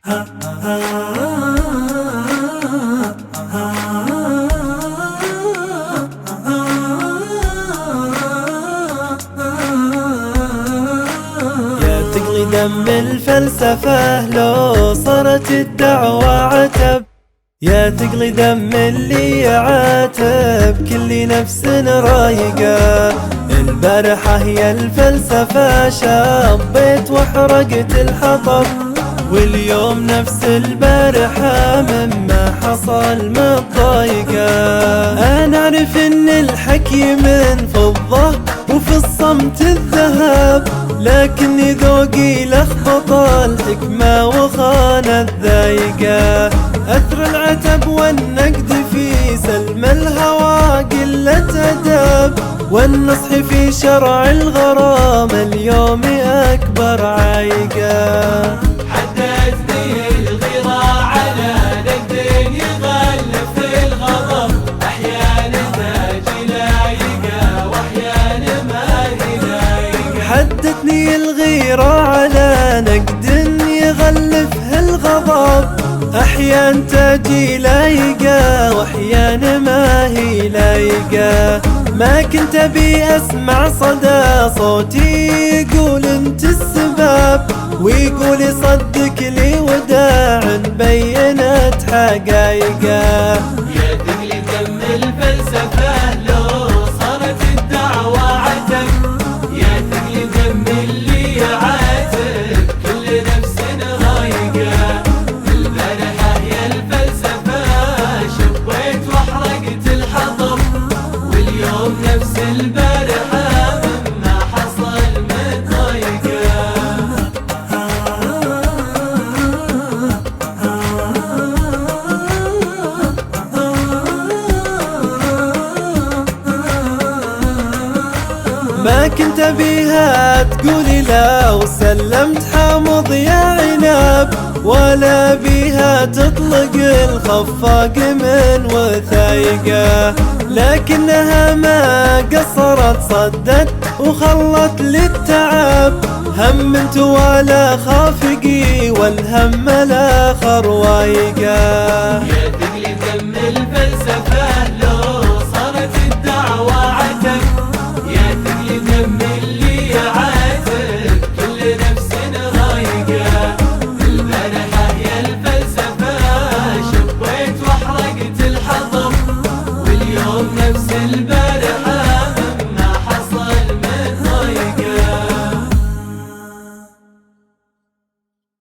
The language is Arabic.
تقلي دم الفلسفة لو صارت الدعوة عتب، يا تقلي دم اللي يعاتب كل نفس رايقة. البارحة هي الفلسفة شبيت وحرقت الحطب، واليوم نفس البارحة مما حصل متضايقة. أنا أعرف إن الحكي من فضة وفي الصمت الذهب، لكن ذوقي لخبط الحكمة وخان الذايقة. أثر العتب والنقد في سلم الهوى قلة أدب، والنصح في شرع الغرام اليوم أكبر عايقة. حدثني الغيرة على نقد يغلف الغضب، أحيانا تاجي لايقة وأحيانا ما هي لايقة. حدثني الغيرة على نقد يغلفها الغضب، أحيان تجي لايقة وأحيان ما هي لايقة. ما كنت أبي أسمع صدى صوتي يقول أنت السبب، ويقول صدق لي وداع بينت حقايقه. يا تقلي دم الفلسفة لو صارت الدعوة عتب، يا تقلي دم اللي يعاتب كل نفس رايقة. البارحة هي الفلسفة شبيت وحرقت الحطب، واليوم نفس البارحة مما حصل متضايقة. ما كنت بيها تقولي لا وسلمت حامض يا عنب، ولا بيها تطلق الخفاق من وثايقه. لكنها ما قصرت صدت وخلت للتعب، همنت ولا خافقي والهم الآخر وايقه. يا تقلي دم الفلسفة